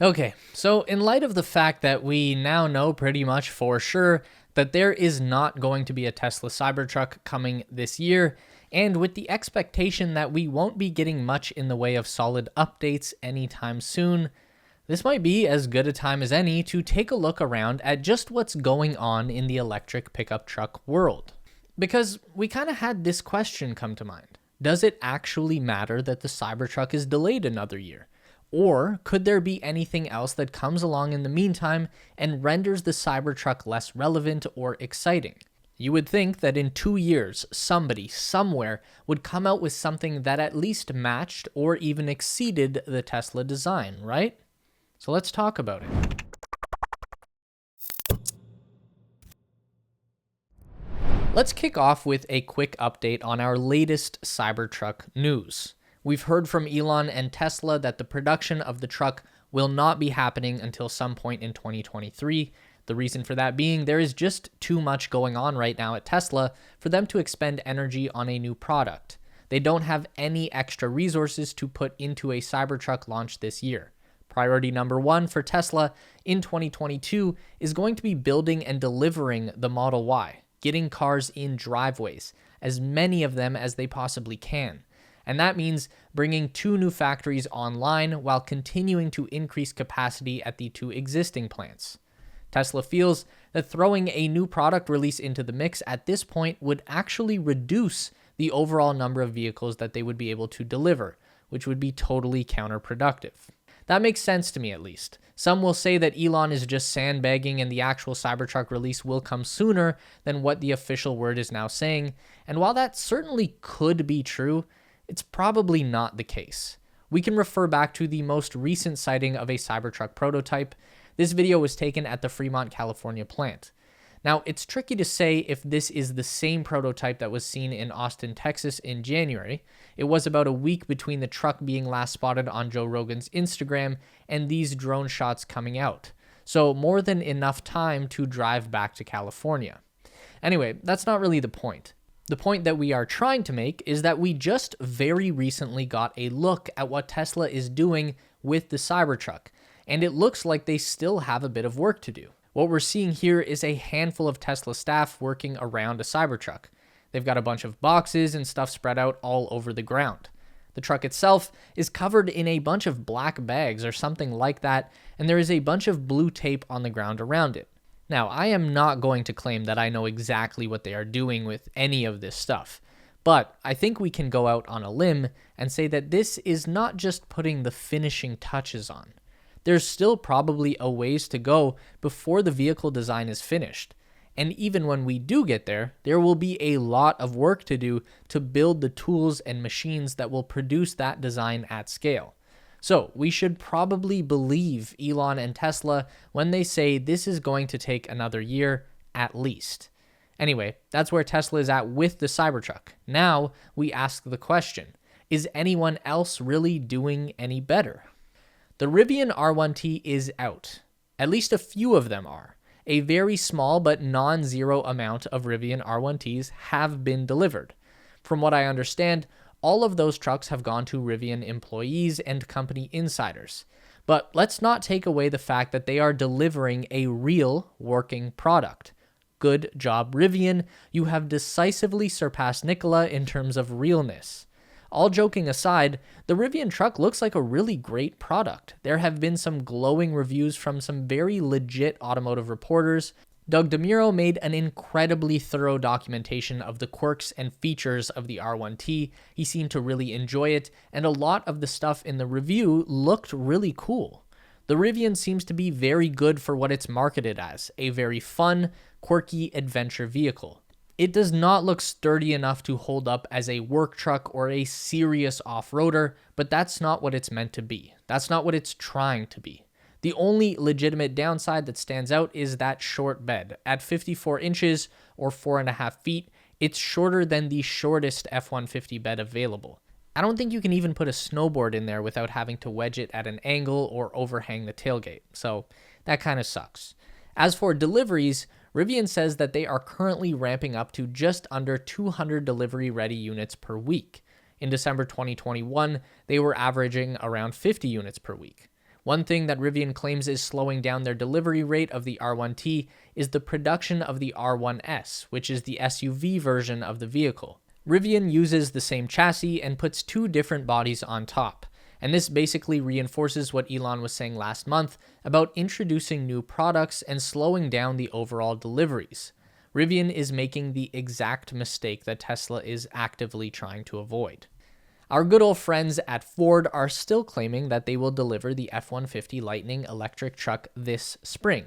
Okay, so in light of the fact that we now know pretty much for sure that there is not going to be a Tesla Cybertruck coming this year, and with the expectation that we won't be getting much in the way of solid updates anytime soon, this might be as good a time as any to take a look around at just what's going on in the electric pickup truck world. Because we kind of had this question come to mind. Does it actually matter that the Cybertruck is delayed another year? Or could there be anything else that comes along in the meantime and renders the Cybertruck less relevant or exciting? You would think that in 2 years, somebody, somewhere, would come out with something that at least matched or even exceeded the Tesla design, right? So let's talk about it. Let's kick off with a quick update on our latest Cybertruck news. We've heard from Elon and Tesla that the production of the truck will not be happening until some point in 2023. The reason for that being there is just too much going on right now at Tesla for them to expend energy on a new product. They don't have any extra resources to put into a Cybertruck launch this year. Priority number one for Tesla in 2022 is going to be building and delivering the Model Y, getting cars in driveways, as many of them as they possibly can. And that means bringing 2 new factories online while continuing to increase capacity at the 2 existing plants. Tesla feels that throwing a new product release into the mix at this point would actually reduce the overall number of vehicles that they would be able to deliver, which would be totally counterproductive. That makes sense to me, at least. Some will say that Elon is just sandbagging and the actual Cybertruck release will come sooner than what the official word is now saying. And while that certainly could be true, it's probably not the case. We can refer back to the most recent sighting of a Cybertruck prototype. This video was taken at the Fremont, California plant. Now, it's tricky to say if this is the same prototype that was seen in Austin, Texas in January. It was about a week between the truck being last spotted on Joe Rogan's Instagram and these drone shots coming out. So more than enough time to drive back to California. Anyway, that's not really the point. The point that we are trying to make is that we just very recently got a look at what Tesla is doing with the Cybertruck, and it looks like they still have a bit of work to do. What we're seeing here is a handful of Tesla staff working around a Cybertruck. They've got a bunch of boxes and stuff spread out all over the ground. The truck itself is covered in a bunch of black bags or something like that, and there is a bunch of blue tape on the ground around it. Now, I am not going to claim that I know exactly what they are doing with any of this stuff, but I think we can go out on a limb and say that this is not just putting the finishing touches on. There's still probably a ways to go before the vehicle design is finished. And even when we do get there, there will be a lot of work to do to build the tools and machines that will produce that design at scale. So we should probably believe Elon and Tesla when they say this is going to take another year at least. Anyway, that's where Tesla is at with the Cybertruck. Now we ask the question, is anyone else really doing any better? The Rivian R1T is out. At least a few of them are. A very small but non-zero amount of Rivian R1Ts have been delivered. From what I understand, all of those trucks have gone to Rivian employees and company insiders. But let's not take away the fact that they are delivering a real working product. Good job, Rivian. You have decisively surpassed Nikola in terms of realness. All joking aside, the Rivian truck looks like a really great product. There have been some glowing reviews from some very legit automotive reporters. Doug DeMuro made an incredibly thorough documentation of the quirks and features of the R1T. He seemed to really enjoy it, and a lot of the stuff in the review looked really cool. The Rivian seems to be very good for what it's marketed as, a very fun, quirky adventure vehicle. It does not look sturdy enough to hold up as a work truck or a serious off-roader, but that's not what it's meant to be. That's not what it's trying to be. The only legitimate downside that stands out is that short bed. At 54 inches or 4.5 feet, it's shorter than the shortest F150 bed available. I don't think you can even put a snowboard in there without having to wedge it at an angle or overhang the tailgate, so that kind of sucks. As for deliveries, Rivian says that they are currently ramping up to just under 200 delivery-ready units per week. In December 2021, they were averaging around 50 units per week. One thing that Rivian claims is slowing down their delivery rate of the R1T is the production of the R1S, which is the SUV version of the vehicle. Rivian uses the same chassis and puts two different bodies on top. And this basically reinforces what Elon was saying last month about introducing new products and slowing down the overall deliveries. Rivian is making the exact mistake that Tesla is actively trying to avoid. Our good old friends at Ford are still claiming that they will deliver the F150 Lightning electric truck this spring.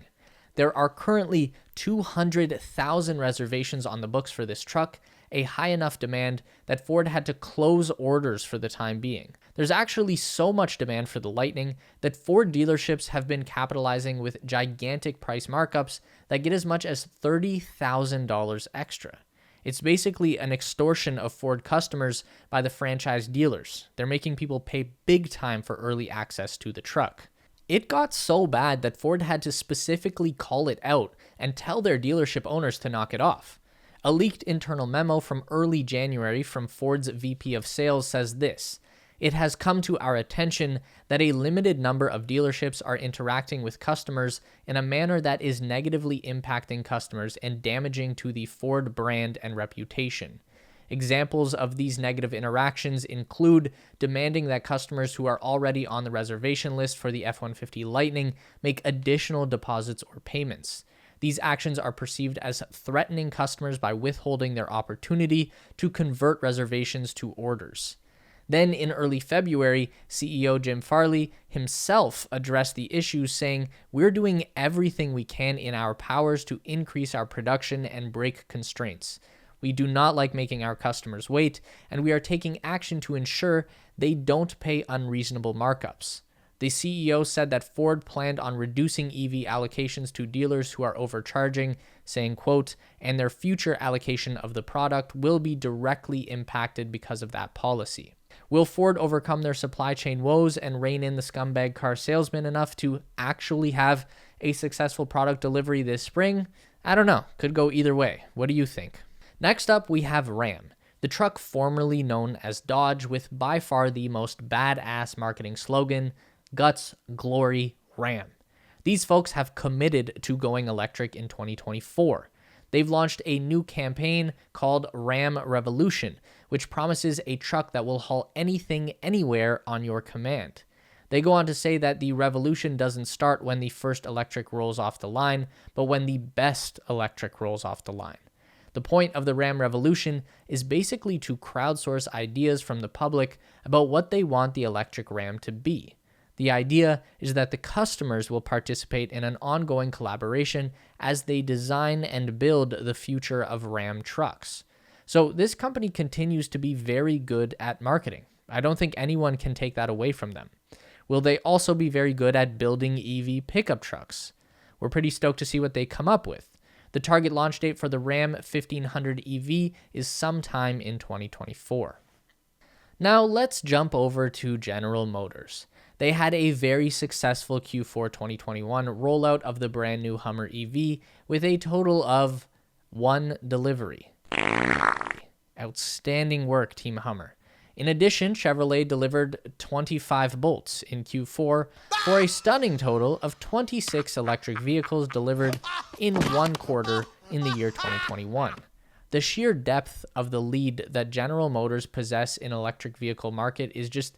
There are currently 200,000 reservations on the books for this truck, a high enough demand that Ford had to close orders for the time being. There's actually so much demand for the Lightning that Ford dealerships have been capitalizing with gigantic price markups that get as much as $30,000 extra. It's basically an extortion of Ford customers by the franchise dealers. They're making people pay big time for early access to the truck. It got so bad that Ford had to specifically call it out and tell their dealership owners to knock it off. A leaked internal memo from early January from Ford's VP of Sales says this: "It has come to our attention that a limited number of dealerships are interacting with customers in a manner that is negatively impacting customers and damaging to the Ford brand and reputation. Examples of these negative interactions include demanding that customers who are already on the reservation list for the F-150 Lightning make additional deposits or payments. These actions are perceived as threatening customers by withholding their opportunity to convert reservations to orders." Then in early February, CEO Jim Farley himself addressed the issue, saying, "We're doing everything we can in our powers to increase our production and break constraints. We do not like making our customers wait, and we are taking action to ensure they don't pay unreasonable markups." The CEO said that Ford planned on reducing EV allocations to dealers who are overcharging, saying, quote, "and their future allocation of the product will be directly impacted because of that policy." Will Ford overcome their supply chain woes and rein in the scumbag car salesman enough to actually have a successful product delivery this spring? I don't know. Could go either way. What do you think? Next up, we have Ram, the truck formerly known as Dodge, with by far the most badass marketing slogan, "Guts, Glory, Ram." These folks have committed to going electric in 2024. They've launched a new campaign called Ram Revolution, which promises a truck that will haul anything, anywhere on your command. They go on to say that the revolution doesn't start when the first electric rolls off the line, but when the best electric rolls off the line. The point of the Ram Revolution is basically to crowdsource ideas from the public about what they want the electric Ram to be. The idea is that the customers will participate in an ongoing collaboration as they design and build the future of Ram trucks. So this company continues to be very good at marketing. I don't think anyone can take that away from them. Will they also be very good at building EV pickup trucks? We're pretty stoked to see what they come up with. The target launch date for the Ram 1500 EV is sometime in 2024. Now let's jump over to General Motors. They had a very successful Q4 2021 rollout of the brand new Hummer EV with a total of 1 delivery. Outstanding work, Team Hummer. In addition, Chevrolet delivered 25 Bolts in Q4 for a stunning total of 26 electric vehicles delivered in 1 quarter in the year 2021. The sheer depth of the lead that General Motors possess in electric vehicle market is just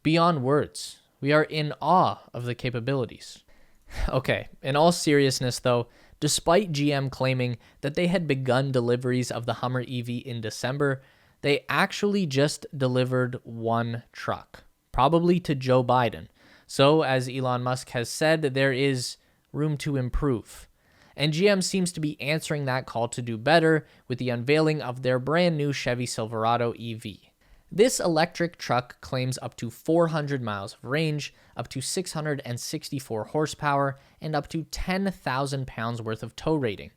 beyond words. We are in awe of the capabilities. Okay, in all seriousness though, despite GM claiming that they had begun deliveries of the Hummer EV in December, they actually just delivered 1 truck, probably to Joe Biden. So, as Elon Musk has said, there is room to improve. And GM seems to be answering that call to do better with the unveiling of their brand new Chevy Silverado EV. This electric truck claims up to 400 miles of range, up to 664 horsepower, and up to 10,000 pounds worth of tow rating,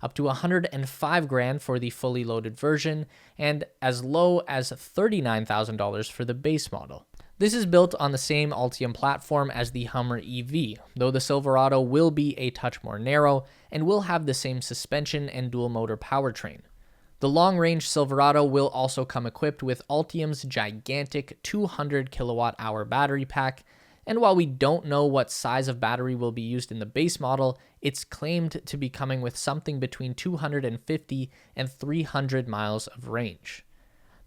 up to $105,000 for the fully loaded version, and as low as $39,000 for the base model. This is built on the same Ultium platform as the Hummer EV, though the Silverado will be a touch more narrow and will have the same suspension and dual motor powertrain. The long-range Silverado will also come equipped with Ultium's gigantic 200 kilowatt-hour battery pack, And while we don't know what size of battery will be used in the base model, it's claimed to be coming with something between 250 and 300 miles of range.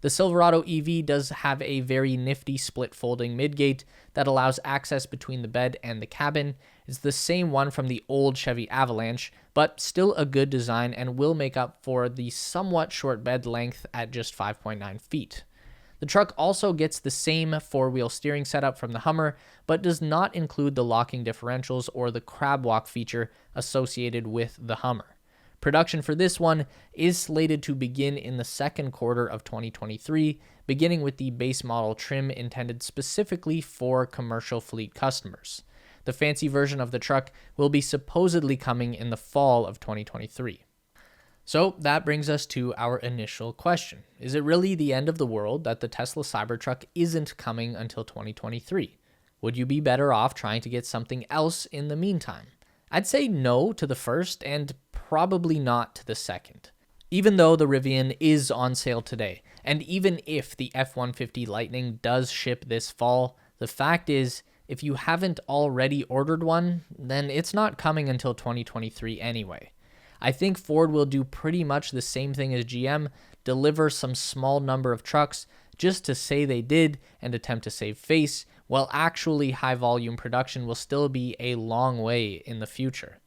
The Silverado EV does have a very nifty split folding midgate that allows access between the bed and the cabin. It's the same one from the old Chevy Avalanche, but still a good design and will make up for the somewhat short bed length at just 5.9 feet. The truck also gets the same four-wheel steering setup from the Hummer, but does not include the locking differentials or the crab walk feature associated with the Hummer. Production for this one is slated to begin in the second quarter of 2023, beginning with the base model trim intended specifically for commercial fleet customers. The fancy version of the truck will be supposedly coming in the fall of 2023. So that brings us to our initial question. Is it really the end of the world that the Tesla Cybertruck isn't coming until 2023? Would you be better off trying to get something else in the meantime? I'd say no to the first and probably not to the second. Even though the Rivian is on sale today, and even if the F150 Lightning does ship this fall, the fact is, if you haven't already ordered one, then it's not coming until 2023 anyway. I think Ford will do pretty much the same thing as GM, deliver some small number of trucks just to say they did and attempt to save face, while actually high volume production will still be a long way in the future.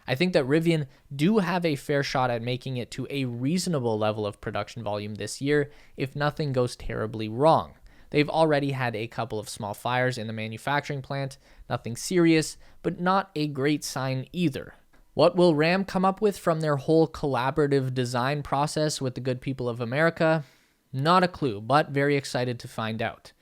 I think that Rivian do have a fair shot at making it to a reasonable level of production volume this year if nothing goes terribly wrong. They've already had a couple of small fires in the manufacturing plant, nothing serious, but not a great sign either. What will Ram come up with from their whole collaborative design process with the good people of America? Not a clue, but very excited to find out.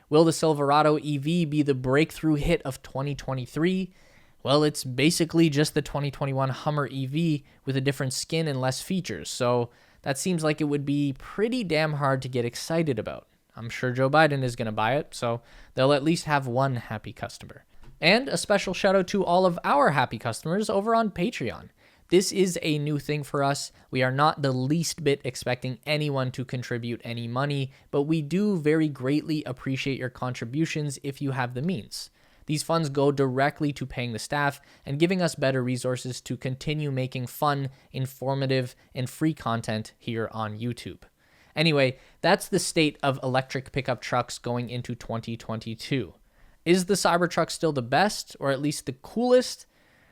Will the Silverado EV be the breakthrough hit of 2023? Well, it's basically just the 2021 Hummer EV with a different skin and less features, so that seems like it would be pretty damn hard to get excited about. I'm sure Joe Biden is going to buy it, so they'll at least have one happy customer. And a special shout out to all of our happy customers over on Patreon. This is a new thing for us. We are not the least bit expecting anyone to contribute any money, but we do very greatly appreciate your contributions if you have the means. These funds go directly to paying the staff and giving us better resources to continue making fun, informative, and free content here on YouTube. Anyway, that's the state of electric pickup trucks going into 2022. Is the Cybertruck still the best, or at least the coolest?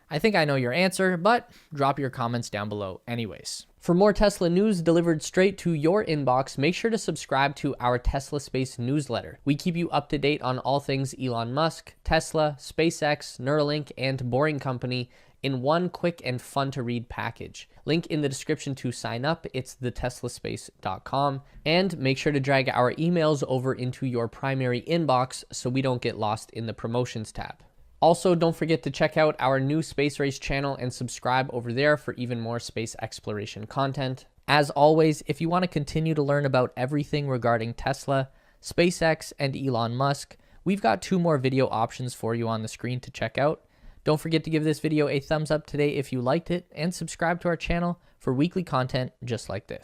I think I know your answer, but drop your comments down below anyways. For more Tesla news delivered straight to your inbox, make sure to subscribe to our Tesla Space newsletter. We keep you up to date on all things Elon Musk, Tesla, SpaceX, Neuralink, and Boring Company in one quick and fun to read package. Link in the description to sign up. It's theteslaspace.com. And make sure to drag our emails over into your primary inbox so we don't get lost in the promotions tab. Also, don't forget to check out our new Space Race channel and subscribe over there for even more space exploration content. As always, if you want to continue to learn about everything regarding Tesla, SpaceX, and Elon Musk, we've got 2 more video options for you on the screen to check out. Don't forget to give this video a thumbs up today if you liked it, and subscribe to our channel for weekly content just like this.